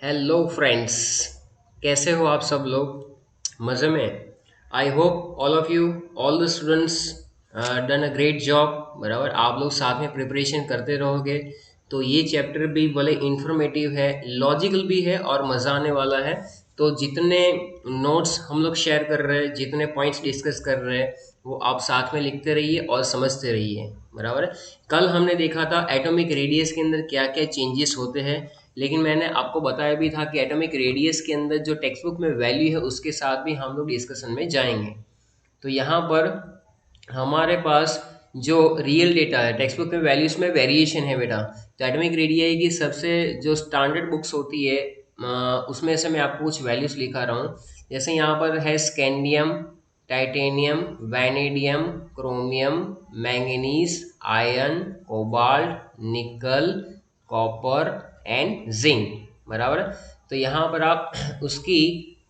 Hello friends, कैसे हो आप सब लोग? मज़े में? I hope all of you, all the students done a great job. बराबर, आप लोग साथ में प्रिपरेशन करते रहोगे तो ये चैप्टर भी भले इंफॉर्मेटिव है, लॉजिकल भी है और मज़ा आने वाला है। तो जितने नोट्स हम लोग शेयर कर रहे हैं, जितने पॉइंट्स डिस्कस कर रहे हैं, वो आप साथ में लिखते रहिए और समझते रहिए। बराबर है। कल हमने देखा था एटॉमिक रेडियस के अंदर क्या क्या चेंजेस होते हैं, लेकिन मैंने आपको बताया भी था कि एटॉमिक रेडियस के अंदर जो टेक्स्ट बुक में वैल्यू है उसके साथ भी हम लोग डिस्कशन में जाएंगे। तो यहाँ पर हमारे पास जो रियल डेटा है, टेक्स्ट बुक में वैल्यूज में वेरिएशन है बेटा। तो एटॉमिक रेडियाई की सबसे जो स्टैंडर्ड बुक्स होती है, उसमें से मैं आपको कुछ वैल्यूज लिखा रहा हूँ। जैसे यहाँ पर है scandium, titanium, vanadium, chromium, manganese, iron, cobalt, nickel, copper and zinc. बराबर। तो यहाँ पर आप उसकी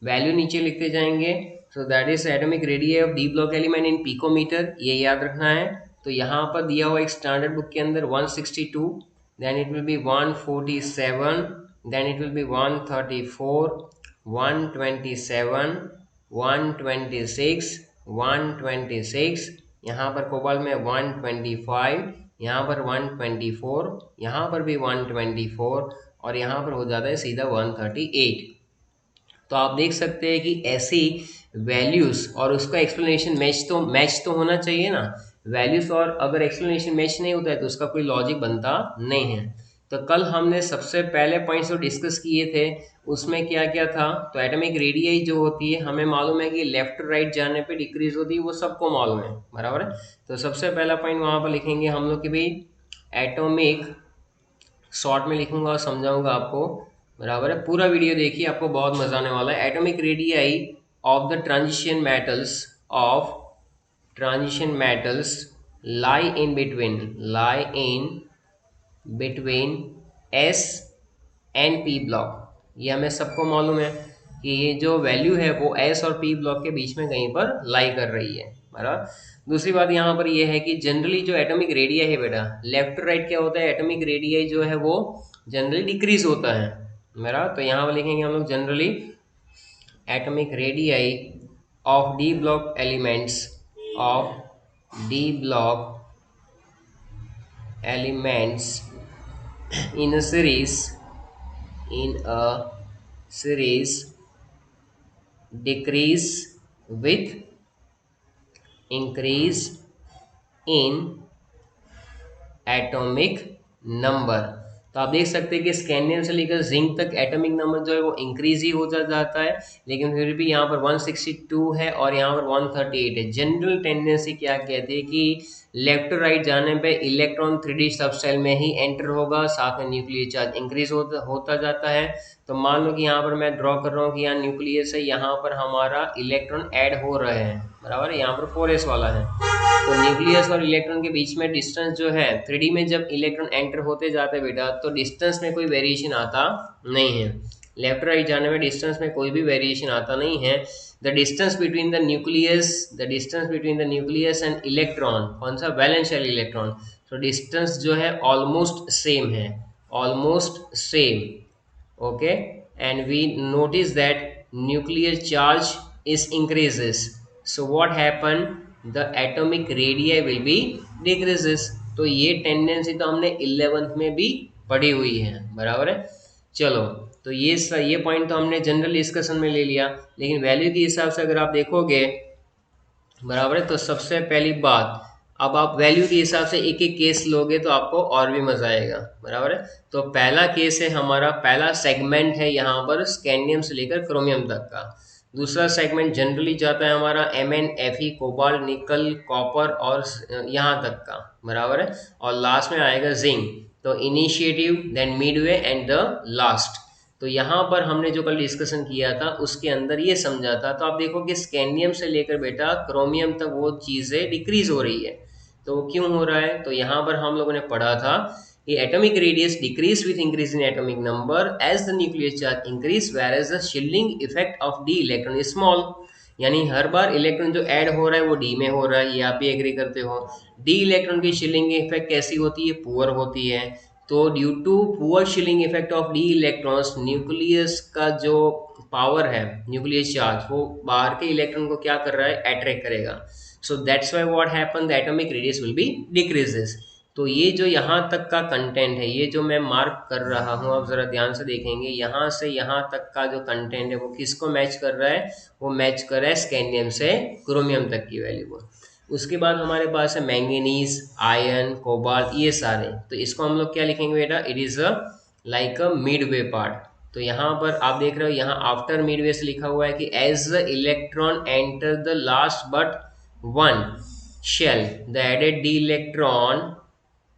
वैल्यू नीचे लिखते जाएंगे। So that is atomic radius of d block element in picometer, ये याद रखना है। तो यहाँ पर दिया हुआ एक स्टैंडर्ड बुक के अंदर 162, then it will be 147, then it will be 134, 127, 126, 126, यहाँ पर कोबाल्ट में 125, यहाँ पर 124, यहाँ पर भी 124 और यहाँ पर हो जाता है सीधा 138। तो आप देख सकते हैं कि ऐसी वैल्यूज और उसका एक्सप्लेनेशन मैच तो होना चाहिए ना। वैल्यूज और अगर एक्सप्लेनेशन मैच नहीं होता है तो उसका कोई लॉजिक बनता नहीं है। तो कल हमने सबसे पहले पॉइंट्स जो डिस्कस किए थे उसमें क्या क्या था। तो एटॉमिक रेडियस जो होती है हमें मालूम है कि लेफ्ट राइट जाने पे डिक्रीज होती है, वो सबको मालूम है। बराबर है। तो सबसे पहला पॉइंट वहां पर लिखेंगे हम लोग कि भाई एटॉमिक, शॉर्ट में लिखूंगा और समझाऊंगा आपको। बराबर है। पूरा वीडियो देखिए, आपको बहुत मजा आने वाला है। Atomic radii of the transition metals lie in between S and p block. ये हमें सबको मालूम है कि ये जो वैल्यू है वो एस और पी ब्लॉक के बीच में कहीं पर लाई कर रही है। बराबर। दूसरी बात यहाँ पर ये है कि जनरली जो एटॉमिक रेडिया है बेटा, लेफ्ट टू राइट क्या होता है, एटॉमिक रेडिया जो है वो जनरली डिक्रीज होता है। मेरा तो यहाँ पर लिखेंगे हम लोग generally atomic radii of d block elements, of d block elements in a series in a series decrease with increase in atomic number. तो आप देख सकते हैं कि स्कैंडियम से लेकर जिंक तक एटॉमिक नंबर जो है वो इंक्रीज ही होता जाता है, लेकिन फिर भी यहाँ पर 162 है और यहाँ पर 138 है। जनरल टेंडेंसी क्या कहती है कि लेफ्ट टू राइट जाने पे इलेक्ट्रॉन 3D सबसेल में ही एंटर होगा, साथ में न्यूक्लियर चार्ज इंक्रीज होता जाता है। तो मान लो कि यहाँ पर मैं ड्रॉ कर रहा हूँ कि यहाँ न्यूक्लियस है, यहाँ पर हमारा इलेक्ट्रॉन ऐड हो रहे हैं। बराबर है। यहाँ पर 4s वाला है। तो न्यूक्लियस और इलेक्ट्रॉन के बीच में डिस्टेंस जो है 3D में जब इलेक्ट्रॉन एंटर होते जाते हैं बेटा, तो डिस्टेंस में कोई वेरिएशन आता नहीं है। लेफ्ट राइट जाने में डिस्टेंस में कोई भी वेरिएशन आता नहीं है। The distance between the nucleus and electron, कौन सा, वैलेंस शेल इलेक्ट्रॉन। तो डिस्टेंस जो है ऑलमोस्ट सेम है, almost same. okay, and we notice that nuclear charge is increases, so what happen, the atomic radii will be decreases। तो ये tendency तो हमने 11th में भी पढ़ी हुई है। बराबर है। चलो, तो ये पॉइंट तो हमने जनरल डिस्कशन में ले लिया, लेकिन वैल्यू के हिसाब से अगर आप देखोगे, बराबर है, तो सबसे पहली बात, अब आप वैल्यू के हिसाब से एक एक केस लोगे तो आपको और भी मजा आएगा। बराबर है। तो पहला केस है हमारा, पहला सेगमेंट है यहाँ पर स्कैंडियम से लेकर क्रोमियम तक का। दूसरा सेगमेंट जनरली जाता है हमारा Mn, Fe, cobalt, nickel, copper और यहाँ तक का। बराबर है। और लास्ट में आएगा जिंक। तो initiative, then midway and the last. तो यहाँ पर हमने जो कल डिस्कशन किया था उसके अंदर ये समझा था। तो आप देखो कि स्कैंडियम से लेकर बेटा क्रोमियम तक वो चीज़ें डिक्रीज हो रही है। तो वो क्यों हो रहा है, तो यहाँ पर हम लोगों ने पढ़ा था कि atomic radius decrease with increase in atomic number as the nuclear charge increase, whereas the shielding effect of d electron is small. यानी हर बार इलेक्ट्रॉन जो ऐड हो रहा है वो डी में हो रहा है, ये आप भी एग्री करते हो। डी इलेक्ट्रॉन की शील्डिंग इफेक्ट कैसी होती है, पुअर होती है। तो due to poor shielding effect of d electrons, nucleus का जो पावर है, न्यूक्लियस चार्ज, वो बाहर के इलेक्ट्रॉन को क्या कर रहा है, अट्रैक्ट करेगा। So that's why what happen, the atomic radius will be decreases. तो ये जो यहाँ तक का कंटेंट है, ये जो मैं मार्क कर रहा हूँ, आप जरा ध्यान से देखेंगे, यहाँ से यहाँ तक का जो कंटेंट है वो किसको मैच कर रहा है, वो मैच कर रहा है स्कैंडियम से क्रोमियम तक की वैल्यू को। उसके बाद हमारे पास है मैंगनीज, आयरन, कोबाल्ट, ये सारे। तो इसको हम लोग क्या लिखेंगे बेटा, it is a like a mid way part. तो यहाँ पर आप देख रहे हो, यहाँ आफ्टर मिड वे से लिखा हुआ है कि as the electron enter the last but one shell the added d electron,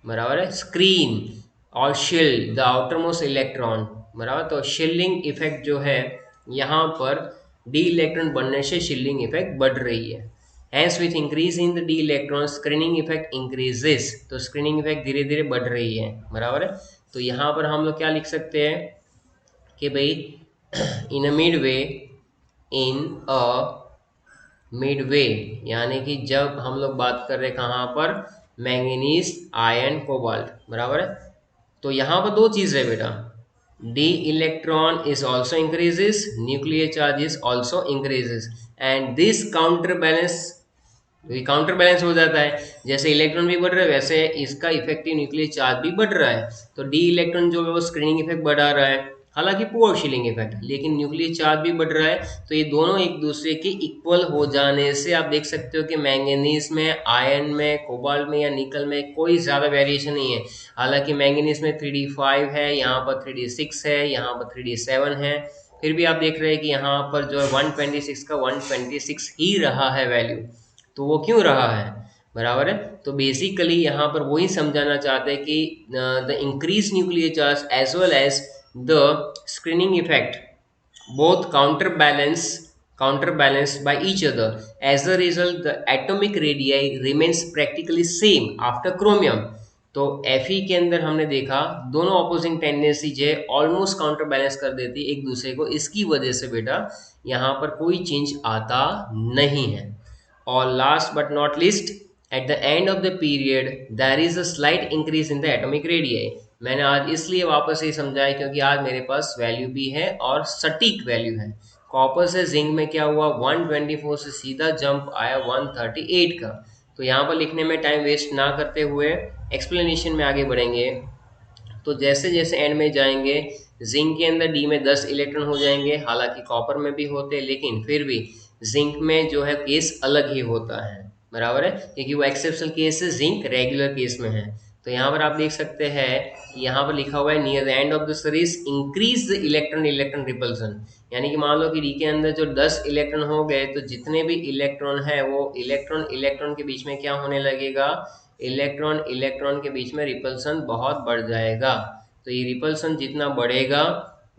बराबर है, स्क्रीन और shield the outermost electron, बराबर। तो शील्डिंग इफेक्ट जो है यहाँ पर डी इलेक्ट्रॉन बनने से शील्डिंग इफेक्ट बढ़ रही है। Hence with increase in the d electron screening effect increases, तो स्क्रीनिंग इफेक्ट धीरे धीरे बढ़ रही है, बराबर है। तो यहाँ पर हम लोग क्या लिख सकते हैं कि भाई in a mid way, in a mid way, यानी कि जब हम लोग बात कर रहे हैं कहाँ पर, मैंगनीज, आयरन, कोबाल्ट, बराबर है। तो यहाँ पर दो चीज़ है बेटा, d electron is also increases, nuclear charge is also increases, and this counterbalance, ये काउंटर बैलेंस हो जाता है, जैसे इलेक्ट्रॉन भी बढ़ रहा है वैसे इसका इफेक्टिव न्यूक्लियर चार्ज भी बढ़ रहा है। तो डी इलेक्ट्रॉन जो है वो स्क्रीनिंग इफेक्ट बढ़ा रहा है, हालांकि पुअर शीलिंग इफेक्ट, लेकिन न्यूक्लियर चार्ज भी बढ़ रहा है। तो ये दोनों एक दूसरे के इक्वल हो जाने से आप देख सकते हो कि मैंगनीज में, आयरन में, कोबाल्ट में या निकल में कोई ज़्यादा वेरिएशन नहीं है। हालांकि मैंगनीज में 3d5 है, यहाँ पर 3d6 है, यहाँ पर 3d7 है, फिर भी आप देख रहे हैं कि यहाँ पर जो है 126 का 126 ही रहा है वैल्यू। तो वो क्यों रहा है, बराबर है। तो बेसिकली यहाँ पर वही समझाना चाहते हैं कि the increase nuclear charge as well as the screening effect both counterbalance by each other. As a result, the atomic radii remains practically same after chromium. तो Fe के अंदर हमने देखा दोनों ऑपोजिंग टेंडेंसीज है, ऑलमोस्ट काउंटर बैलेंस कर देती एक दूसरे को, इसकी वजह से बेटा यहाँ पर कोई चेंज आता नहीं है। और last but not least, at the end of the period there is a slight increase in the atomic radii. मैंने आज इसलिए वापस ये समझाया क्योंकि आज मेरे पास वैल्यू भी है और सटीक वैल्यू है। कॉपर से जिंक में क्या हुआ, 124 से सीधा जंप आया 138 का। तो यहाँ पर लिखने में टाइम वेस्ट ना करते हुए एक्सप्लेनेशन में आगे बढ़ेंगे। तो जैसे जैसे एंड में जाएंगे, जिंक के अंदर डी में 10 इलेक्ट्रॉन हो जाएंगे, हालांकि कॉपर में भी होते हैं, लेकिन फिर भी जिंक में जो है केस अलग ही होता है, बराबर है, क्योंकि वो एक्सेप्शनल केस है, जिंक रेगुलर केस में है। तो यहाँ पर आप देख सकते हैं, यहाँ पर लिखा हुआ है near the end of the series increase the electron electron repulsion, यानी कि मान लो कि डी के अंदर जो 10 इलेक्ट्रॉन हो गए, तो जितने भी इलेक्ट्रॉन है वो इलेक्ट्रॉन इलेक्ट्रॉन के बीच में क्या होने लगेगा, इलेक्ट्रॉन इलेक्ट्रॉन के बीच में रिपल्सन बहुत बढ़ जाएगा। तो ये रिपल्सन जितना बढ़ेगा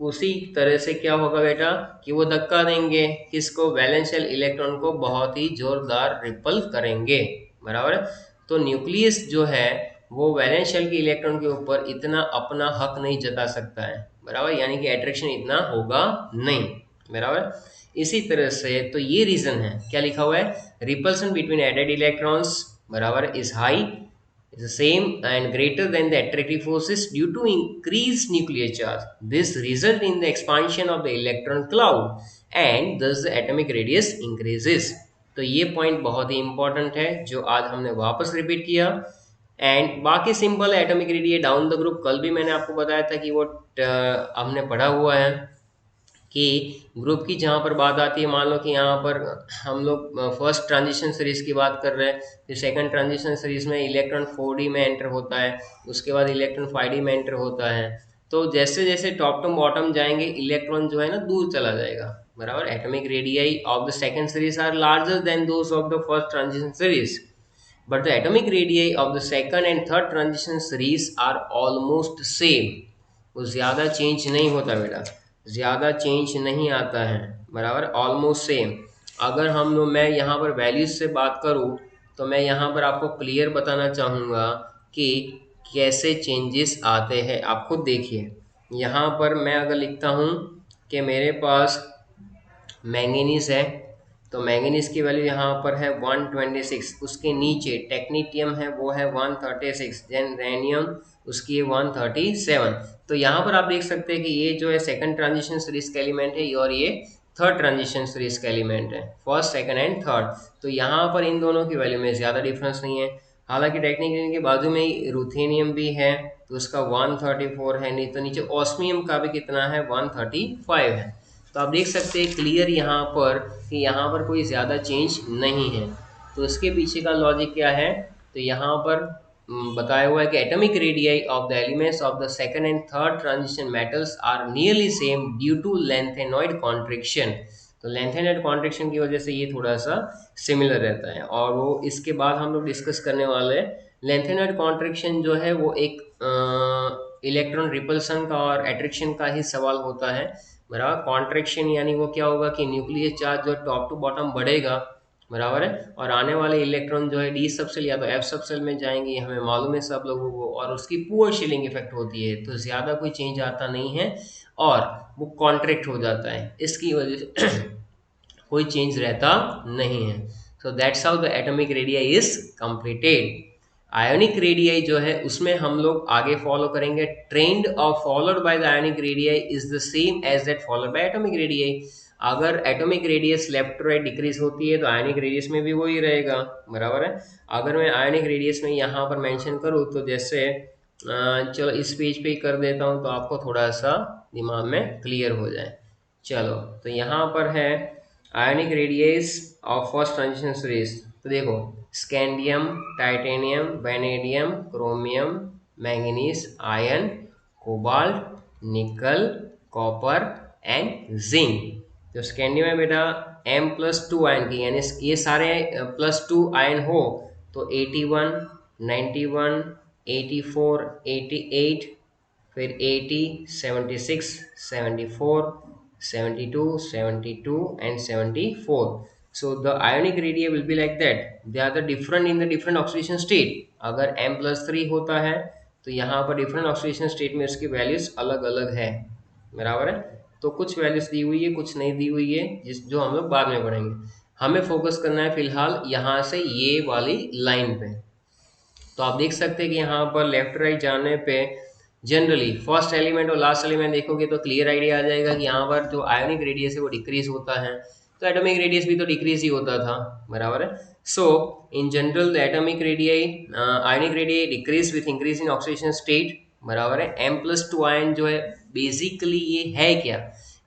उसी तरह से क्या होगा बेटा कि वो धक्का देंगे किसको, वैलेंशियल इलेक्ट्रॉन को बहुत ही जोरदार रिपल करेंगे, बराबर। तो न्यूक्लियस जो है वो वैलेंशियल के इलेक्ट्रॉन के ऊपर इतना अपना हक नहीं जता सकता है, बराबर, यानी कि अट्रैक्शन इतना होगा नहीं, बराबर। इसी तरह से तो ये रीजन है, क्या लिखा हुआ है, रिपल्सन बिटवीन एडेड इलेक्ट्रॉन्स, बराबर, is high, is the same and greater than the attractive forces due to increased nuclear charge. This result in the expansion of the electron cloud and thus the atomic radius increases. तो ये point बहुत ही important है जो आज हमने वापस repeat किया। And बाकी simple atomic radius down the group, कल भी मैंने आपको बताया था कि वो हमने पढ़ा हुआ है कि ग्रुप की जहाँ पर बात आती है, मान लो कि यहाँ पर हम लोग फर्स्ट ट्रांजिशन सीरीज की बात कर रहे हैं, फिर सेकंड ट्रांजिशन सीरीज में इलेक्ट्रॉन 4D में एंटर होता है, उसके बाद इलेक्ट्रॉन 5D में एंटर होता है। तो जैसे जैसे टॉप टू बॉटम जाएंगे इलेक्ट्रॉन जो है ना दूर चला जाएगा, बराबर। Atomic radii of the second series are larger than those of the first transition series, but the atomic radii of the second and third transition series are almost same. वो ज़्यादा चेंज नहीं होता बेटा, ज़्यादा चेंज नहीं आता है, बराबर, ऑलमोस्ट सेम। अगर हम लोग, मैं यहाँ पर वैल्यूज से बात करूँ तो मैं यहाँ पर आपको क्लियर बताना चाहूँगा कि कैसे चेंजेस आते हैं। आप खुद देखिए, यहाँ पर मैं अगर लिखता हूँ कि मेरे पास मैंगनीज है, तो मैंगनीज की वैल्यू यहाँ पर है 126, उसके नीचे टेक्नीटियम है वो है 136, देन रेनियम उसकी है 137। तो यहाँ पर आप देख सकते हैं कि ये जो है सेकंड ट्रांजिशन रिस्क एलिमेंट है और ये थर्ड ट्रांजिशन रिस्क एलिमेंट है, फर्स्ट सेकंड एंड थर्ड। तो यहाँ पर इन दोनों की वैल्यू में ज़्यादा डिफरेंस नहीं है। हालांकि टेक्निकली के बाजू में ही रुथेनियम भी है तो उसका 134 है, नहीं तो नीचे ऑस्मियम का भी कितना है 135 है। तो आप देख सकते हैं क्लियर यहाँ पर कि यहाँ पर कोई ज़्यादा चेंज नहीं है। तो इसके पीछे का लॉजिक क्या है, तो यहाँ पर बताया हुआ है कि atomic radii of the elements of the second and third transition metals are nearly same due to lanthanoid contraction. तो लेंथेनॉइड कॉन्ट्रिक्शन की वजह से ये थोड़ा सा सिमिलर रहता है। और वो इसके बाद हम लोग डिस्कस करने वाले हैं लेंथेनॉइड कॉन्ट्रिक्शन जो है वो एक इलेक्ट्रॉन रिपल्सन का और एट्रैक्शन का ही सवाल होता है। बराबर, कॉन्ट्रैक्शन यानी वो क्या होगा कि न्यूक्लियर चार्ज जो टॉप टू बॉटम बढ़ेगा, बराबर है, और आने वाले इलेक्ट्रॉन जो है डी सबसेल या तो एफ सबसेल में जाएंगे, ये हमें मालूम है सब लोगों को, और उसकी पुअर शिलिंग इफेक्ट होती है तो ज़्यादा कोई चेंज आता नहीं है और वो कॉन्ट्रैक्ट हो जाता है, इसकी वजह से कोई चेंज रहता नहीं है। So that's how the atomic radii is completed. Ionic radii जो है उसमें हम लोग आगे फॉलो करेंगे trend of followed by the ionic radii is the same as that followed by atomic radii. अगर atomic radius left to right decrease होती है तो आयोनिक रेडियस में भी वही रहेगा, बराबर है। अगर मैं आयोनिक रेडियस में यहाँ पर मेंशन करूँ तो जैसे चलो इस पेज पे ही कर देता हूँ तो आपको थोड़ा सा दिमाग में क्लियर हो जाए। चलो तो यहाँ पर है ionic radius of first transition series. तो देखो scandium, titanium, vanadium, chromium, manganese, iron, cobalt, nickel, copper and zinc. तो स्कैंडियम में बेटा M+2 आयन की, यानी ये सारे +2 आयन हो तो 81, 91, 84, 88, फिर 80, 76, 74, 72, 72 and 74. So the ionic radii will be like that. They are the different in the different oxidation state. अगर M+3 होता है तो यहाँ पर डिफरेंट ऑक्सीडेशन स्टेट में इसकी वैल्यूज अलग अलग है, बराबर है। तो कुछ वैल्यूज दी हुई है, कुछ नहीं दी हुई है, जिस जो हम लोग बाद में पढ़ेंगे। हमें फोकस करना है फिलहाल यहाँ से ये वाली लाइन पे। तो आप देख सकते हैं कि यहाँ पर लेफ्ट राइट जाने पे जनरली फर्स्ट एलिमेंट और लास्ट एलिमेंट देखोगे तो क्लियर आइडिया आ जाएगा कि यहाँ पर जो आयोनिक रेडियस है वो डिक्रीज होता है, तो एटॉमिक रेडियस भी तो डिक्रीज ही होता था, बराबर है। So in general the atomic radii ionic radii decrease with increase in oxidation state, बराबर है। M+2 आयन जो है बेसिकली ये है क्या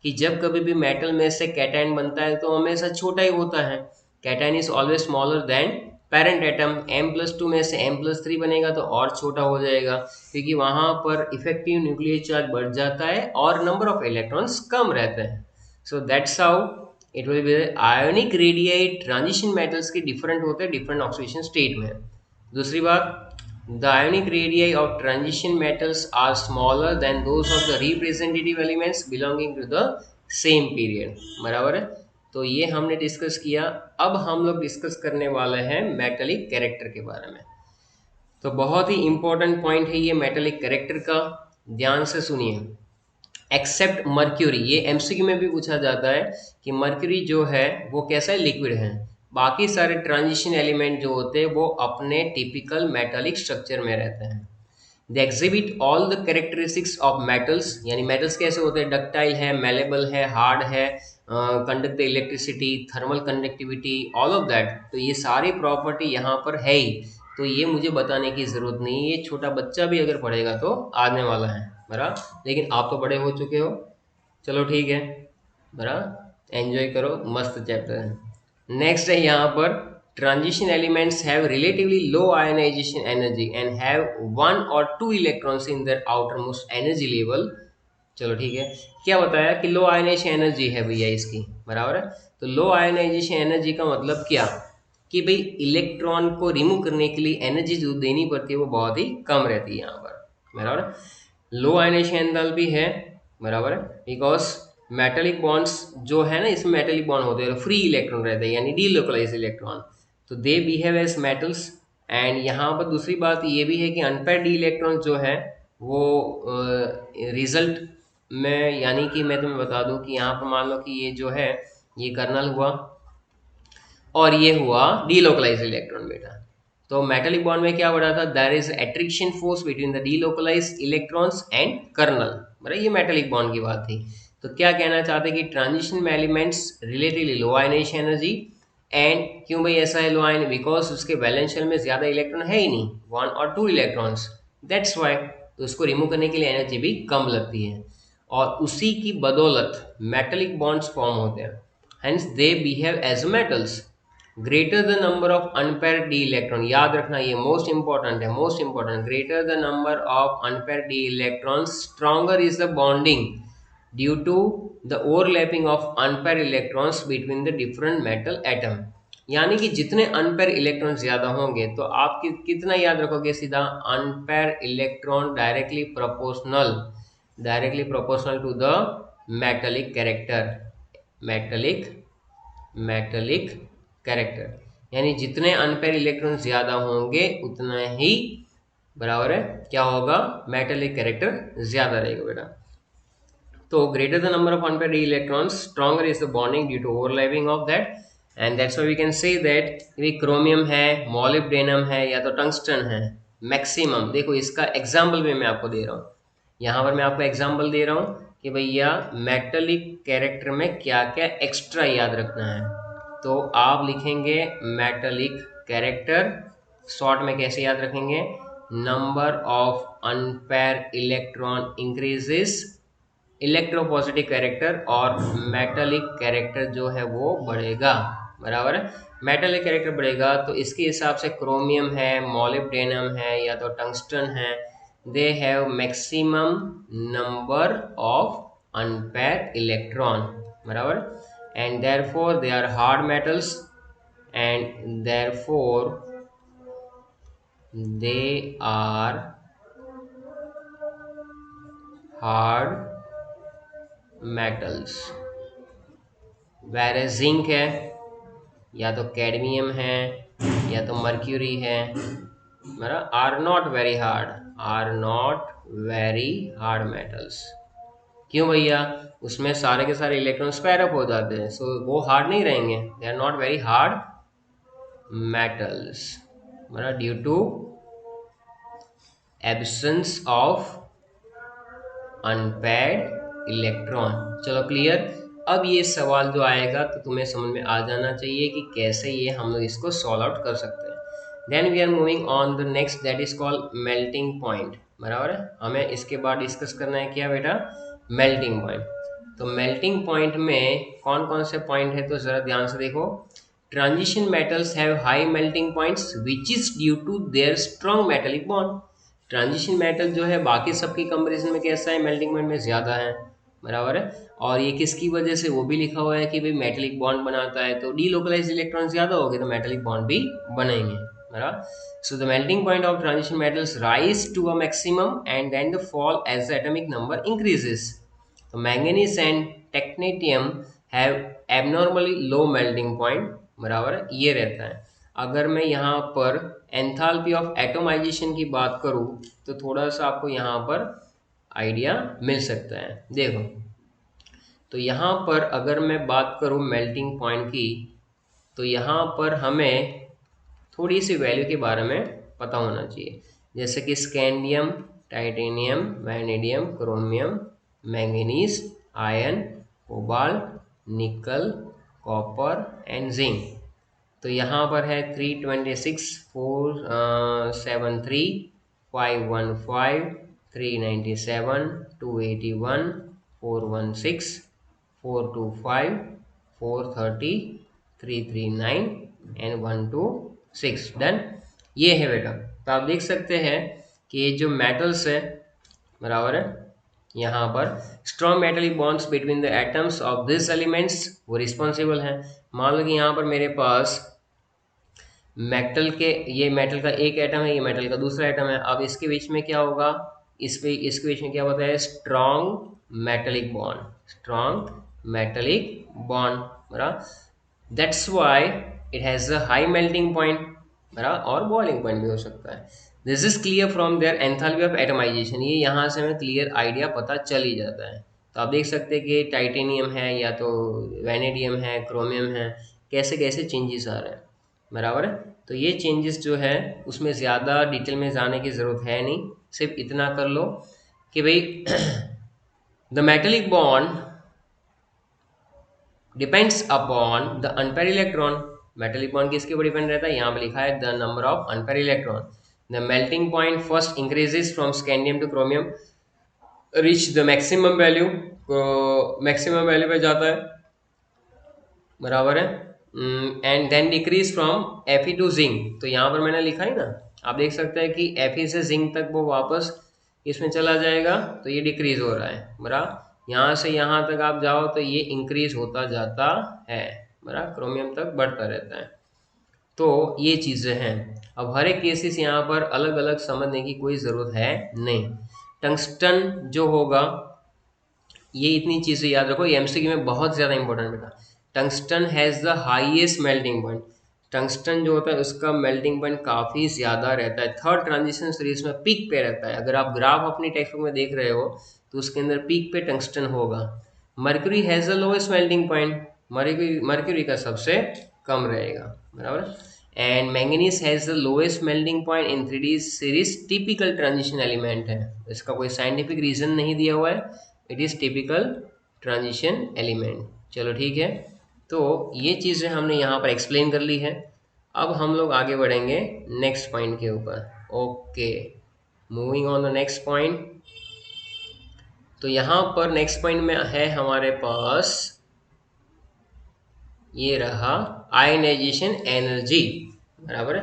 कि जब कभी भी मेटल में से कैटायन बनता है तो हमेशा छोटा ही होता है, cation is always smaller than parent atom. M+2 में से M+3 बनेगा तो और छोटा हो जाएगा क्योंकि वहां पर इफेक्टिव न्यूक्लियर चार्ज बढ़ जाता है और नंबर ऑफ इलेक्ट्रॉन्स कम रहते हैं। So that's how it will be. Ionic radii transition metals के डिफरेंट होते हैं डिफरेंट ऑक्सीडेशन स्टेट में। दूसरी बात, the ionic radii of transition metals are smaller than those of the representative elements belonging to the same period, बराबर है। तो ये हमने डिस्कस किया। अब हम लोग डिस्कस करने वाले हैं मेटेलिक कैरेक्टर के बारे में। तो बहुत ही इंपॉर्टेंट पॉइंट है ये मेटेलिक कैरेक्टर का, ध्यान से सुनिए। एक्सेप्ट मर्क्यूरी, ये एमसीक्यू में भी पूछा जाता है कि मर्क्यूरी जो है वो कैसा है, लिक्विड है। बाकी सारे ट्रांजिशन एलिमेंट जो होते हैं वो अपने टिपिकल मेटालिक स्ट्रक्चर में रहते हैं। They exhibit all the characteristics of metals, यानी मेटल्स कैसे होते हैं, डक्टाइल है, मेलेबल है, हार्ड है, conduct the electricity, thermal conductivity, all of that. तो ये सारी प्रॉपर्टी यहाँ पर है ही, तो ये मुझे बताने की ज़रूरत नहीं है, ये छोटा बच्चा भी अगर पढ़ेगा तो आने वाला है, बराबर। लेकिन आप तो बड़े हो चुके हो, चलो ठीक है, बराबर, एंजॉय करो, मस्त चैप्टर है। नेक्स्ट है यहाँ पर transition elements have relatively low ionization energy and have 1 or 2 electrons in their outermost energy level। चलो ठीक है, क्या बताया कि लो आयनाइजेशन एनर्जी है भैया इसकी, बराबर है। तो लो आयनाइजेशन एनर्जी का मतलब क्या कि भाई इलेक्ट्रॉन को रिमूव करने के लिए एनर्जी जो देनी पड़ती है वो बहुत ही कम रहती है यहाँ पर, बराबर। लो आयनाइजेशन एंथैल्पी है, बराबर है, बिकॉज मेटेलिक बॉन्ड्स जो है ना, इसमें मेटेलिक बॉन्ड होते हैं, फ्री इलेक्ट्रॉन रहते हैं यानी डीलोकलाइज इलेक्ट्रॉन, तो they behave as metals. And यहाँ पर दूसरी बात ये भी है कि अनपेयर्ड डी इलेक्ट्रॉन जो है वो रिजल्ट में, यानी कि मैं तुम्हें बता दूं कि यहाँ पर मान लो कि ये जो है ये कर्नल हुआ और ये हुआ डीलोकलाइज इलेक्ट्रॉन बेटा, तो मेटालिक बॉन्ड में क्या बढ़ा था, there is attraction force between the delocalised electrons and kernel, मतलब ये मेटालिक बॉन्ड की बात थी। तो क्या कहना चाहते हैं कि ट्रांजिशन में elements relatively low ionisation energy, and क्यों भाई ऐसा है लो आयन, बिकॉज उसके वैलेंस शेल में ज्यादा इलेक्ट्रॉन है ही नहीं, 1 और 2 इलेक्ट्रॉन्स, दैट्स वाई। तो उसको रिमूव करने के लिए एनर्जी भी कम लगती है, और उसी की बदौलत मेटालिक बॉन्ड्स फॉर्म होते हैं, hence they behave as metals. Greater the number of unpair d electron, याद रखना ये मोस्ट इंपॉर्टेंट है, most important, greater the number of unpair d electron stronger is the bonding due to the overlapping of unpair electrons between the different metal atom. यानी कि जितने unpaired electron ज्यादा होंगे तो आप कितना याद रखोगे, सीधा unpaired electron directly proportional to the metallic character, metallic metallic character, यानी जितने अनपेयर इलेक्ट्रॉन ज्यादा होंगे उतना ही बराबर है क्या होगा, मेटेलिक कैरेक्टर ज्यादा रहेगा बेटा। तो greater the number of unpair electrons stronger is the bonding due to overlapping of that, and that's why we can say that ये क्रोमियम है, मॉलिब्डेनम है या तो टंगस्टन है, मैक्सिमम। देखो इसका एग्जाम्पल भी मैं आपको दे रहा हूँ, यहाँ पर मैं आपको एग्जाम्पल दे रहा हूँ कि भैया मेटेलिक कैरेक्टर में क्या क्या एक्स्ट्रा याद रखना है। तो आप लिखेंगे मेटेलिक कैरेक्टर, शॉर्ट में कैसे याद रखेंगे, number of unpaired electron increases, electropositive character और मेटालिक कैरेक्टर जो है वो बढ़ेगा, बराबर है। मेटालिक कैरेक्टर बढ़ेगा तो इसके हिसाब से क्रोमियम है, मॉलिब्डेनम है या तो टंगस्टन है, they have maximum number of unpaired electron, बराबर, and therefore they are hard metals, and therefore they are hard metals. Where zinc है या तो कैडमियम है या तो मर्क्यूरी है, मेरा are not very hard, are not very hard metals. क्यों भैया, उसमें सारे के सारे इलेक्ट्रॉन स्क्वायर अप हो जाते हैं, सो वो हार्ड नहीं रहेंगे, they are not very hard metals, मेरा due to absence of unpaired electron. चलो क्लियर। अब ये सवाल जो आएगा तो तुम्हें समझ में आ जाना चाहिए कि कैसे ये हम लोग इसको सॉल्व आउट कर सकते हैं। Then we are moving on the next, that is called melting point, बराबर है। हमें इसके बाद डिस्कस करना है क्या बेटा, मेल्टिंग पॉइंट। तो मेल्टिंग पॉइंट में कौन कौन से पॉइंट है तो जरा ध्यान से देखो। Transition metals have high melting points which is due to their strong metallic bond. Transition metal जो है बाकी सबकी कंपैरिजन में कैसा है, मेल्टिंग पॉइंट में ज़्यादा है, बराबर है। और ये किसकी वजह से, वो भी लिखा हुआ है कि भाई मेटेलिक बॉन्ड बनाता है, तो डीलोकलाइज्ड इलेक्ट्रॉन ज़्यादा हो गए तो मेटेलिक बॉन्ड भी बनेंगे, बराबर। So the melting point of transition metals rise to a maximum and then the fall as the atomic number increases. तो manganese and technetium have abnormally low melting point, बराबर है, ये रहता है। अगर मैं यहाँ पर एंथैल्पी ऑफ एटोमाइजेशन की बात करूँ तो थोड़ा सा आपको यहाँ पर आइडिया मिल सकता है। देखो, तो यहाँ पर अगर मैं बात करूँ मेल्टिंग पॉइंट की, तो यहाँ पर हमें थोड़ी सी वैल्यू के बारे में पता होना चाहिए, जैसे कि scandium, titanium, vanadium, chromium, manganese, iron, cobalt, nickel, copper and zinc. तो यहाँ पर है 326, 473, 515, 397, 281, 416, 425, 430, 339 एंड 126। डन, ये है बेटा। तो आप देख सकते हैं कि ये जो मेटल्स है, बराबर है, यहाँ पर strong metallic bonds between the atoms of this elements वो रिस्पॉन्सिबल हैं। मान लो कि यहाँ पर मेरे पास मेटल के, ये मेटल का एक एटम है, ये मेटल का दूसरा एटम है। अब इसके बीच में क्या होगा, इसके बीच में क्या होता है, strong metallic bond, strong metallic bond, बराबर। That's why it has a high melting point, बराबर, और बॉइलिंग पॉइंट भी हो सकता है। This is clear from their enthalpy of atomization. ये यहाँ से हमें क्लियर आइडिया पता चल ही जाता है। तो आप देख सकते हैं कि टाइटेनियम है या तो वैनेडियम है, क्रोमियम है, कैसे कैसे चेंजेस आ रहे हैं। बराबर है। तो ये चेंजेस जो है उसमें ज़्यादा डिटेल में जाने की ज़रूरत है नहीं, सिर्फ इतना कर लो कि भाई the metallic bond depends upon the unpaired electron. Metallic bond किसके ऊपर डिपेंड रहता है, यहाँ पे लिखा है the number of unpaired electron. The melting point first increases from scandium to chromium reach the maximum value, maximum value पे जाता है, बराबर है। And then decrease from Fe to zinc. तो यहाँ पर मैंने लिखा है ना, आप देख सकते हैं कि Fe से जिंक तक वो वापस इसमें चला जाएगा, तो ये डिक्रीज हो रहा है, बराबर। यहाँ से यहाँ तक आप जाओ तो ये इंक्रीज होता जाता है, बराबर, क्रोमियम तक बढ़ता रहता है। तो ये चीज़ें हैं। अब हर एक केसेस यहाँ पर अलग अलग समझने की कोई ज़रूरत है नहीं। टंगस्टन जो होगा, ये इतनी चीज़ें याद रखो, ये एमसीक्यू में बहुत ज़्यादा इंपॉर्टेंट बेटा। Tungsten has the highest melting point. Tungsten जो होता है उसका मेल्टिंग पॉइंट काफ़ी ज़्यादा रहता है, थर्ड ट्रांजिशन सीरीज में पीक पे रहता है। अगर आप ग्राफ अपनी टेक्स्ट बुक में देख रहे हो तो उसके अंदर पीक पे टंगस्टन होगा। Mercury has the lowest melting point, mercury का सबसे कम रहेगा, बराबर। And manganese has the lowest melting point in 3D series, typical transition element है, इसका कोई साइंटिफिक रीज़न नहीं दिया हुआ है, it is typical transition element. चलो ठीक है, तो ये चीज़ें हमने यहाँ पर एक्सप्लेन कर ली है। अब हम लोग आगे बढ़ेंगे नेक्स्ट पॉइंट के ऊपर। Okay, moving on the next point. तो यहाँ पर नेक्स्ट पॉइंट में है हमारे पास, ये रहा आयनाइजेशन एनर्जी, बराबर है।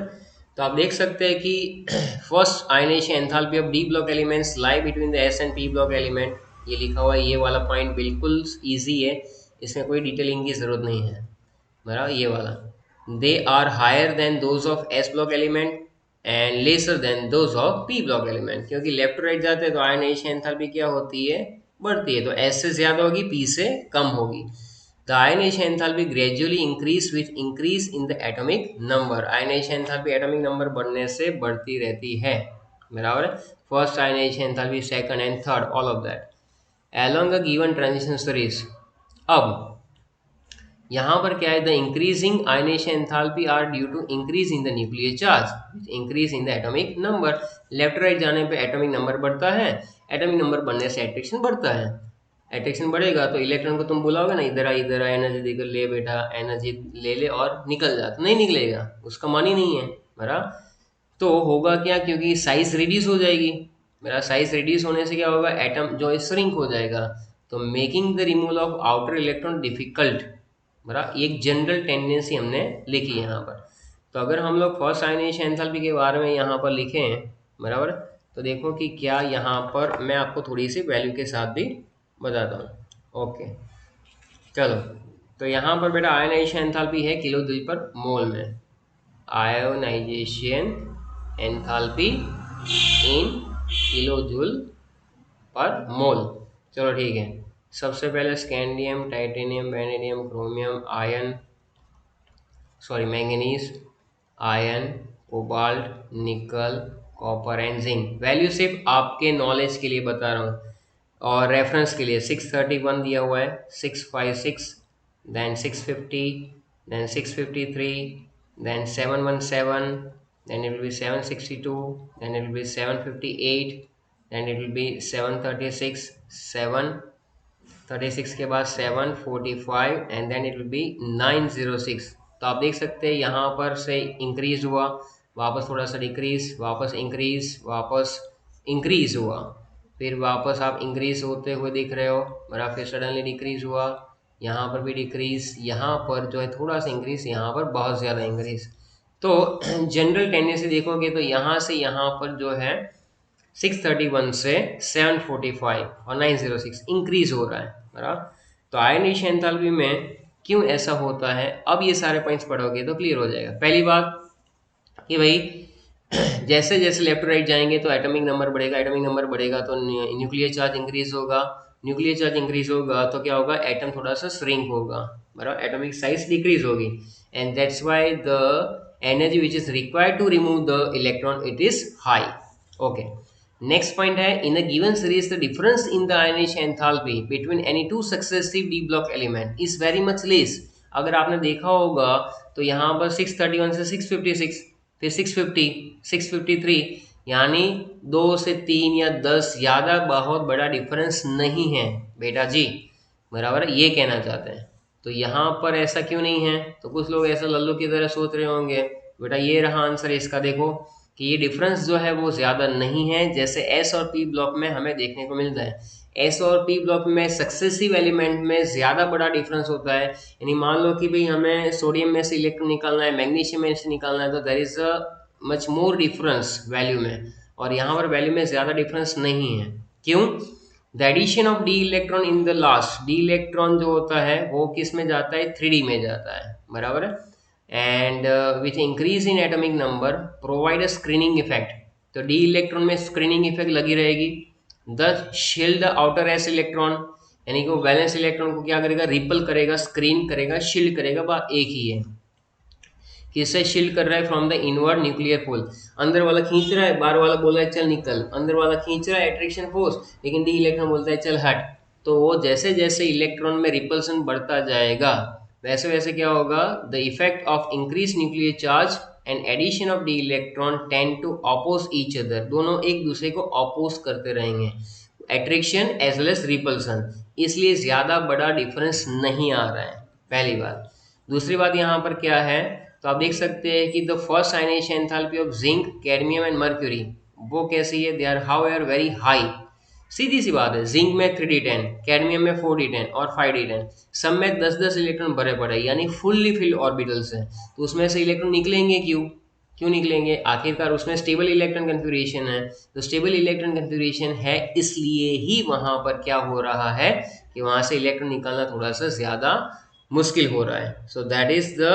तो आप देख सकते हैं कि first ionisation enthalpy of d block elements lie between the s and p block element, ये लिखा हुआ है। ये वाला पॉइंट बिल्कुल इजी है, इसमें कोई डिटेलिंग की ज़रूरत नहीं है, बराबर। ये वाला, they are higher than those of s block element and lesser than those of p block element, क्योंकि लेफ्ट टू राइट जाते हैं तो आयनाइजेशन एंथैल्पी क्या होती है, बढ़ती है। तो एस से ज़्यादा होगी, पी से कम होगी। The ionization enthalpy gradually increase with increase in the atomic number. Ionization enthalpy atomic number बढ़ने से बढ़ती रहती है, बराबर है। First ionization enthalpy, second and third, all of that along a given transition series। अब यहाँ पर क्या है, the increasing ionisation enthalpy are due to increase in the nuclear charge, increase in the atomic number. Left right जाने पे atomic number बढ़ता है, atomic number बढ़ने से एट्रैक्शन बढ़ता है। एट्रैक्शन बढ़ेगा तो इलेक्ट्रॉन को तुम बुलाओगे ना, इधर आ एनर्जी देकर ले बेटा, एनर्जी ले ले और निकल जा, तो नहीं निकलेगा, उसका मन ही नहीं है, बराबर। तो होगा क्या, क्योंकि साइज रिड्यूस हो जाएगी, मेरा साइज रिड्यूस होने से क्या होगा, एटम जो है श्रिंक हो जाएगा, तो making the removal of outer electron difficult, बराबर। एक जनरल टेंडेंसी हमने लिखी यहाँ पर। तो अगर हम लोग फर्स्ट आयनाइजेशन एंथैल्पी के बारे में यहाँ पर लिखें, बराबर, तो देखो कि क्या यहाँ पर मैं आपको थोड़ी सी वैल्यू के साथ भी बताता हूँ। ओके, चलो। तो यहाँ पर बेटा आयनाइजेशन एंथैल्पी है किलो जूल पर मोल में, ionization enthalpy in kilo joule per mole. चलो ठीक है, सबसे पहले scandium, titanium, vanadium, chromium, iron, sorry manganese, iron, cobalt, nickel, copper and zinc. Value सिर्फ आपके नॉलेज के लिए बता रहा हूँ और रेफरेंस के लिए। 631 दिया हुआ है, 656, then 650, then 653, then 717, then it will be 762, then it will be 758, then it will be 736, 736 के बाद 745 and then it will be 906। तो आप देख सकते हैं यहाँ पर से इंक्रीज हुआ, वापस थोड़ा सा डिक्रीज, वापस इंक्रीज, वापस इंक्रीज हुआ, फिर वापस आप इंक्रीज होते हुए दिख रहे हो, बराबर। फिर सडनली डिक्रीज हुआ, यहाँ पर भी डिक्रीज, यहाँ पर जो है थोड़ा सा इंक्रीज, यहाँ पर बहुत ज़्यादा इंक्रीज। तो जनरल टेंडेंसी देखोगे तो यहाँ से यहाँ पर जो है 631 से 745 और 906 इंक्रीज हो रहा है, बराबर। तो आयनाइजेशन एंथैल्पी में क्यों ऐसा होता है, अब ये सारे पॉइंट्स पढ़ोगे तो क्लियर हो जाएगा। पहली बात कि भाई जैसे जैसे लेफ्ट राइट जाएंगे तो एटॉमिक नंबर बढ़ेगा, एटॉमिक नंबर बढ़ेगा तो न्यूक्लियर चार्ज इंक्रीज होगा, न्यूक्लियर चार्ज इंक्रीज होगा तो क्या होगा, एटम थोड़ा सा श्रिंक होगा, बराबर, एटॉमिक साइज डिक्रीज होगी, and that's why the energy which is required to remove the electron it is high. Okay, next point है, in a given series the difference in the ionization enthalpy between any two successive d block element is very much less. अगर आपने देखा होगा तो यहाँ पर 631 से 656, फिर 650, 653, यानी 2 से 3 या 10, ज़्यादा बहुत बड़ा डिफरेंस नहीं है बेटा जी, बराबर है, ये कहना चाहते हैं। तो यहाँ पर ऐसा क्यों नहीं है? तो कुछ लोग ऐसा लल्लू की तरह सोच रहे होंगे, बेटा ये रहा आंसर इसका, देखो कि ये डिफरेंस जो है वो ज़्यादा नहीं है जैसे एस और पी ब्लॉक में हमें देखने को मिलता है। एस और पी ब्लॉक में सक्सेसिव एलिमेंट में ज़्यादा बड़ा डिफरेंस होता है, यानी मान लो कि भाई हमें सोडियम में से इलेक्ट्रॉन निकालना है, मैग्नीशियम में से निकालना है, तो there is a much more difference value में, और यहाँ पर वैल्यू में ज़्यादा डिफरेंस नहीं है। क्यों? The addition of d electron in the last, d electron जो होता है वो किस में जाता है? 3D में जाता है, बराबर है। And with increase in atomic number provide a screening effect, तो डी इलेक्ट्रॉन में स्क्रीनिंग इफेक्ट लगी रहेगी। The shield the outer S electron, यानी कि वो वैलेंस इलेक्ट्रॉन को क्या करेगा? रिपल करेगा, स्क्रीन करेगा, शील्ड करेगा, बात एक ही है। किससे शील्ड कर रहा है? फ्रॉम द इनवर्ड न्यूक्लियर पोल, अंदर वाला खींच रहा है, बाहर वाला बोल रहा है चल निकल, अंदर वाला खींच रहा है अट्रैक्शन फोर्स, लेकिन डी इलेक्ट्रॉन बोलता है चल हट। तो वो जैसे जैसे इलेक्ट्रॉन में रिपल्सन बढ़ता जाएगा वैसे वैसे क्या होगा? The effect of increase nuclear charge and addition of d electron tend to oppose each other, दोनों एक दूसरे को अपोज करते रहेंगे, attraction as well as repulsion, इसलिए ज्यादा बड़ा डिफरेंस नहीं आ रहा है, पहली बात। दूसरी बात यहाँ पर क्या है, तो आप देख सकते हैं कि the first ionization enthalpy of zinc, cadmium and mercury, वो कैसी है? They are however very high. सीधी सी बात है, जिंक में 3d10, कैडमियम में 4d10 और 5d10, सब में 10-10 इलेक्ट्रॉन भरे पड़े, यानी फुल्ली फिल्ड ऑर्बिटल्स हैं, तो उसमें से इलेक्ट्रॉन निकलेंगे क्यों? क्यों निकलेंगे? आखिरकार उसमें स्टेबल इलेक्ट्रॉन कन्फिगरेशन है, तो स्टेबल इलेक्ट्रॉन कन्फिगरेशन है इसलिए ही वहां पर क्या हो रहा है कि वहां से इलेक्ट्रॉन निकालना थोड़ा सा ज्यादा मुश्किल हो रहा है। So that is the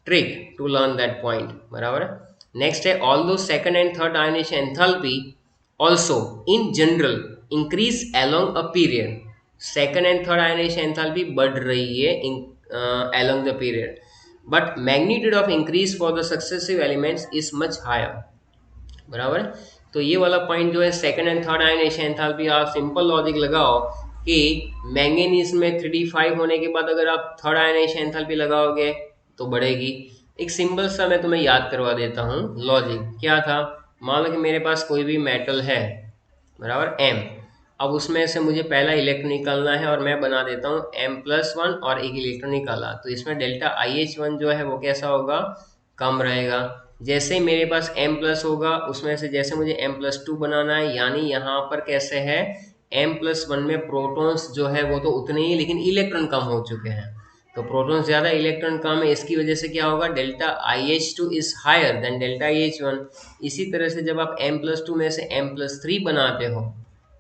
trick to learn that point, बराबर है। नेक्स्ट है, although second and third ionisation enthalpy also in general increase along a period, second and third ionisation enthalpy बढ़ रही है along the period, but magnitude of increase for the successive elements is much higher, बराबर है। तो ये वाला point जो है second and third ionisation enthalpy, आप सिंपल लॉजिक लगाओ कि मैंगनीज में 3d5 होने के बाद अगर आप थर्ड आयनेशन एंथैल्पी लगाओगे तो बढ़ेगी। एक सिंपल सा मैं तुम्हें याद करवा देता हूँ लॉजिक, क्या था? मान लो कि मेरे पास कोई भी मेटल है, बराबर m, अब उसमें से मुझे पहला इलेक्ट्रॉन निकालना है और मैं बना देता हूँ m+1 और एक इलेक्ट्रॉन निकाला, तो इसमें डेल्टा IH1 जो है वो कैसा होगा? कम रहेगा। जैसे ही मेरे पास m+ होगा उसमें से जैसे मुझे m+2 बनाना है, यानी यहाँ पर कैसे है, m+1 में प्रोटॉन्स जो है वो तो उतने ही, लेकिन इलेक्ट्रॉन कम हो चुके हैं, तो प्रोटॉन ज़्यादा इलेक्ट्रॉन कम है, इसकी वजह से क्या होगा? Delta IH2 is higher than delta IH1। इसी तरह से जब आप m+2 में से m+3 बनाते हो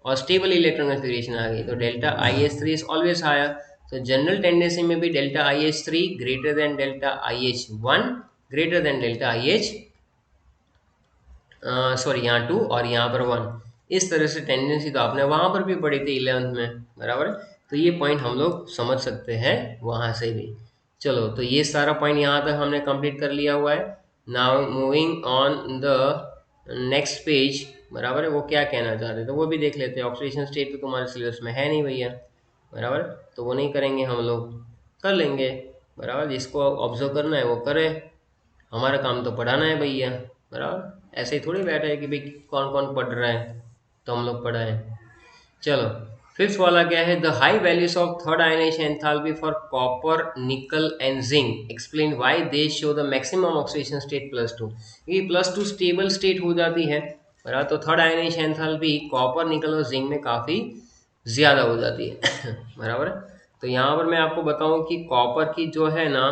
और स्टेबल इलेक्ट्रॉन कन्फिगरेशन आ गई तो delta IH3 is always higher. तो जनरल टेंडेंसी में भी delta IH3 greater than delta IH1 greater than delta IH, sorry यहाँ 2 और यहाँ पर 1, इस तरह से टेंडेंसी तो आपने वहाँ पर भी पढ़ी थी 11th में, बराबर। तो ये पॉइंट हम लोग समझ सकते हैं वहाँ से भी। चलो, तो ये सारा पॉइंट यहाँ तक हमने कंप्लीट कर लिया हुआ है। Now moving on the next page, बराबर है, वो क्या कहना चाह रहे थे वो भी देख लेते हैं। ऑक्सीडेशन स्टेट तो तुम्हारे सिलेबस में है नहीं भैया, बराबर, तो वो नहीं करेंगे, हम लोग कर लेंगे, बराबर। जिसको ऑब्जर्व करना है वो करे, हमारा काम तो पढ़ाना है भैया, बराबर। ऐसे ही थोड़ी बैठे है कि भाई कौन कौन पढ़ रहा है तो हम लोग पढ़ाएं। चलो, फिफ्थ वाला क्या है? The high values of third ionisation enthalpy for copper, निकल and zinc explain why they show the maximum oxidation state +2। ये +2 स्टेबल स्टेट हो जाती है, बराबर, तो थर्ड आयनेशन एंथैल्पी कॉपर, निकल और जिंक में काफ़ी ज़्यादा हो जाती है बराबर। तो यहाँ पर मैं आपको बताऊँ कि कॉपर की जो है ना,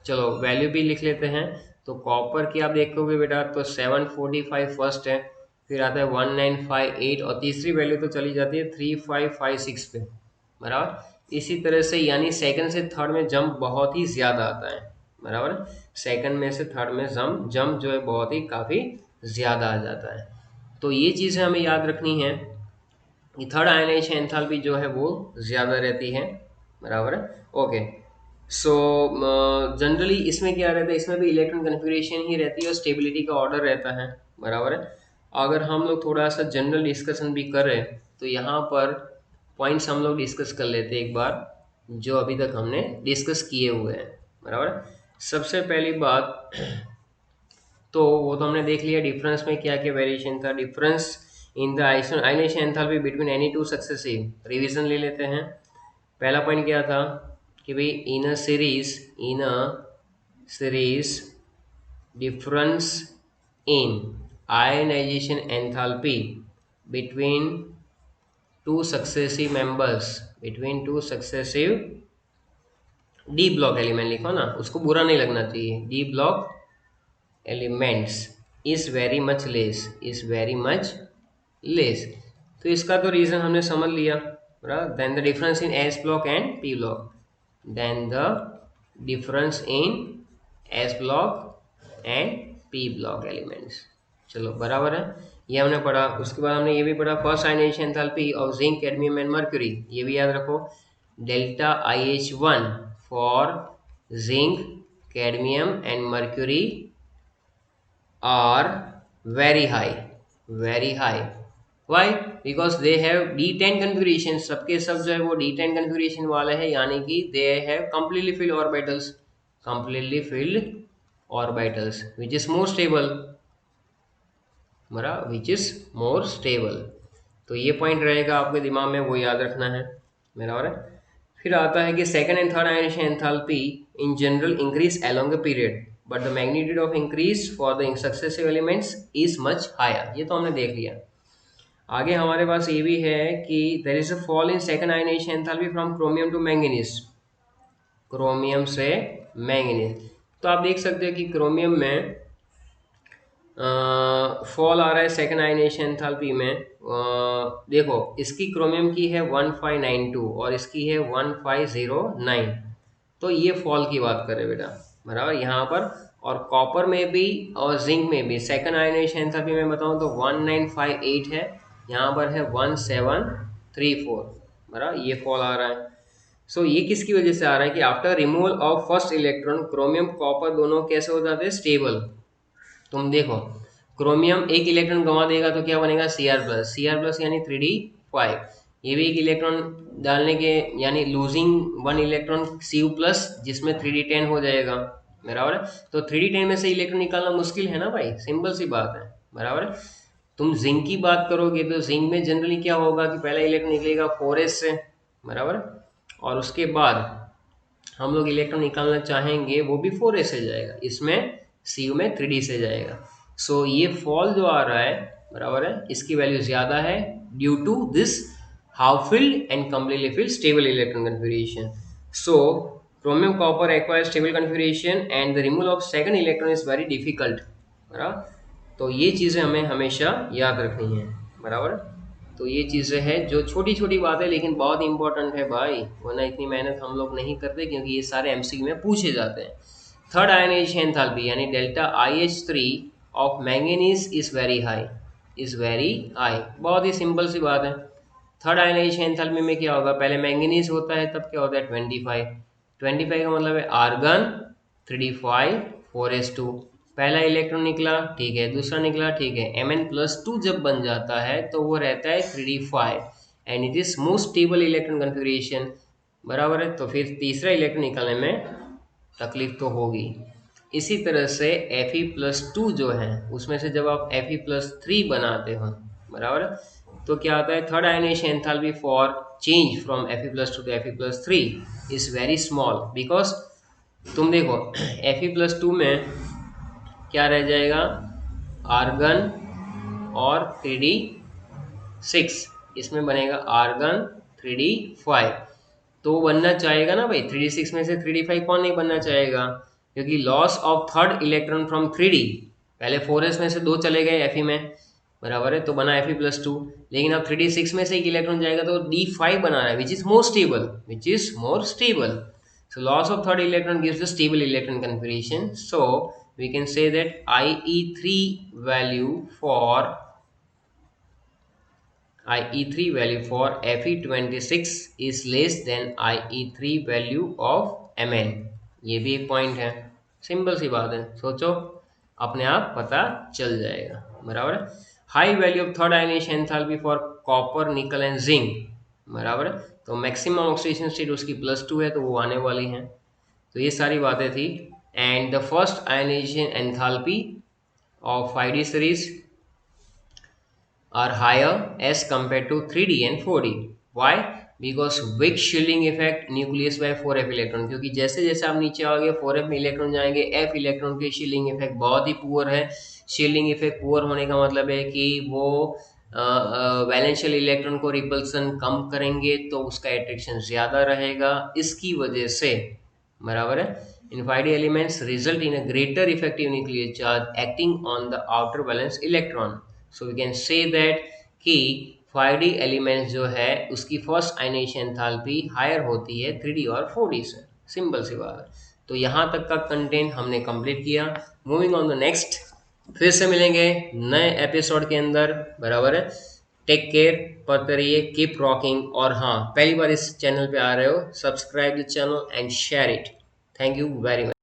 चलो वैल्यू भी लिख लेते हैं। तो कॉपर की आप देखोगे बेटा तो 745 फर्स्ट है, फिर आता है 1958 और तीसरी वैल्यू तो चली जाती है 3556 पे, बराबर। इसी तरह से यानी सेकंड से थर्ड में जंप बहुत ही ज़्यादा आता है, बराबर। सेकंड में से थर्ड में जंप जो है बहुत ही काफ़ी ज़्यादा आ जाता है। तो ये चीज़ें हमें याद रखनी है कि थर्ड आयनाइजेशन एंथैल्पी जो है वो ज़्यादा रहती है, बराबर है। ओके, सो जनरली इसमें क्या रहता है, इसमें भी इलेक्ट्रॉन कन्फिगरेशन ही रहती है और स्टेबिलिटी का ऑर्डर रहता है, बराबर है। अगर हम लोग थोड़ा सा जनरल डिस्कशन भी करें तो यहाँ पर पॉइंट्स हम लोग डिस्कस कर लेते हैं एक बार। जो अभी तक हमने डिस्कस किए हुए हैं, बराबर। सबसे पहली बात तो वो तो हमने देख लिया डिफरेंस में क्या क्या वेरिएशन था। Difference in the ionization enthalpy between any two successive, revision ले लेते हैं। पहला पॉइंट क्या था कि भाई in a series difference in ionization enthalpy between two successive d block element लिखो ना, उसको बुरा नहीं लगना चाहिए, d block elements is very much less. तो इसका तो रीजन हमने समझ लिया, बराबर। Then the difference in s block and p block, then the difference in s block and p block elements. चलो बराबर है, ये हमने पढ़ा। उसके बाद हमने ये भी पढ़ा first ionisation enthalpy of zinc, cadmium and mercury, ये भी याद रखो। Delta IH1 for zinc, cadmium and mercury are very high. Why? Because they have D10 configuration, सबके सब जो है वो D10 configuration वाले हैं, यानी कि they have completely filled orbitals which is more stable, बराबर, विच इज मोर स्टेबल। तो ये पॉइंट रहेगा आपके दिमाग में, वो याद रखना है, बराबर है। फिर आता है कि second and third ionisation enthalpy in general increase along a period, but the magnitude of increase for the successive elements is much higher, ये तो हमने देख लिया। आगे हमारे पास ये भी है कि there is a fall in second ionisation enthalpy from chromium to manganese, chromium से मैंगनीज। तो आप देख सकते हो कि क्रोमियम में फॉल आ रहा है सेकंड आयनेशन एंथैल्पी में। देखो इसकी क्रोमियम की है 1592 और इसकी है 1509, तो ये फॉल की बात कर रहे बेटा, बराबर यहाँ पर। और कॉपर में भी और जिंक में भी सेकंड आयनेशन एंथैल्पी में बताऊँ तो 1958 है, यहाँ पर है 1734, बराबर, ये फॉल आ रहा है। सो ये किसकी वजह से आ रहा है कि after removal of first electron chromium copper दोनों कैसे हो जाते हैं, स्टेबल। तुम देखो क्रोमियम एक इलेक्ट्रॉन गंवा देगा तो क्या बनेगा, Cr+ यानी 3d5। ये भी एक इलेक्ट्रॉन डालने के यानी लूजिंग वन इलेक्ट्रॉन Cu+, जिसमें 3d10 हो जाएगा, बराबर है। तो 3d10 में से इलेक्ट्रॉन निकालना मुश्किल है ना भाई, सिंपल सी बात है, बराबर है। तुम जिंक की बात करोगे तो जिंक में जनरली क्या होगा कि पहला इलेक्ट्रॉन निकलेगा 4s से, बराबर, और उसके बाद हम लोग इलेक्ट्रॉन निकालना चाहेंगे वो भी 4s से जाएगा, इसमें Cu में 3d से जाएगा। सो ये फॉल जो आ रहा है, बराबर है, इसकी वैल्यू ज़्यादा है due to this half filled and completely filled stable electron configuration. So chromium copper acquire stable configuration and the removal of second electron is very difficult, बराबर। तो ये चीज़ें हमें हमेशा याद रखनी है, बराबर। तो ये चीज़ें हैं जो छोटी छोटी बातें लेकिन बहुत इंपॉर्टेंट है भाई, वरना इतनी मेहनत हम लोग नहीं करते, क्योंकि ये सारे MCQ में पूछे जाते हैं। थर्ड आयनाइजेशन एंथैल्पी यानी delta IH3 of manganese is very high, बहुत ही सिंपल सी बात है। थर्ड आयनाइजेशन एंथैल्पी में क्या होगा, पहले मैंगनीज होता है तब क्या होता है 25 का मतलब है आर्गन 3d5 4s2, पहला इलेक्ट्रॉन निकला, ठीक है, दूसरा निकला, ठीक है, Mn+2 जब बन जाता है तो वो रहता है 3d5 and it is most stable electron configuration, बराबर है। तो फिर तीसरा इलेक्ट्रॉन निकालने में तकलीफ तो होगी। इसी तरह से Fe+2 जो है उसमें से जब आप Fe+3 बनाते हो, बराबर, तो क्या आता है third ionisation enthalpy for change from Fe+2 to Fe+3 is very small, because तुम देखो Fe+2 में क्या रह जाएगा, आर्गन और 3d6, इसमें बनेगा आर्गन 3d5। तो वो बनना चाहेगा ना भाई, 3d6 में से 3d5 कौन नहीं बनना चाहेगा, क्योंकि loss of third electron from 3d, पहले 4s में से 2 चले गए Fe में, बराबर है, तो बना Fe+2, लेकिन अब 3d6 में से एक इलेक्ट्रॉन जाएगा तो d5 बना रहा है which is more stable. So loss of third electron gives the stable electron configuration. So we can say that IE3 value for Fe26 is less than IE3 value of Mn। ये भी एक point है, simple सी बात है, सोचो अपने आप पता चल जाएगा, बराबर है। High value of third ionisation enthalpy for copper nickel and zinc, बराबर है। तो मैक्सिमम ऑक्सीडेशन स्टेट उसकी +2 है, तो वो आने वाली हैं। तो ये सारी बातें थी। And the first ionisation enthalpy of 5D series are higher as compared to 3D and 4D. Why? Because weak shielding effect nucleus by 4f electron, क्योंकि जैसे जैसे आप नीचे आओगे 4f में इलेक्ट्रॉन जाएंगे, f इलेक्ट्रॉन के शील्डिंग इफेक्ट बहुत ही पुअर है। शील्डिंग इफेक्ट पुअर होने का मतलब है कि वो वैलेंशियल इलेक्ट्रॉन को रिपल्सन कम करेंगे, तो उसका एट्रैक्शन ज़्यादा रहेगा। इसकी वजह से बराबर है, in 5D elements result in a greater effective nuclear charge acting on the outer valence electron. So we can say that कि 5D एलिमेंट्स जो है उसकी फर्स्ट आयनेशन एंथैल्पी हायर होती है 3D और 4D से। सिंपल सी बात है। तो यहाँ तक का कंटेंट हमने कंप्लीट किया। मूविंग ऑन द नेक्स्ट, फिर से मिलेंगे नए एपिसोड के अंदर, बराबर है। टेक केयर, पढ़ते रहिए, कीप रॉकिंग। और हाँ, पहली बार इस चैनल पे आ रहे हो, subscribe the channel and share it. Thank you very much.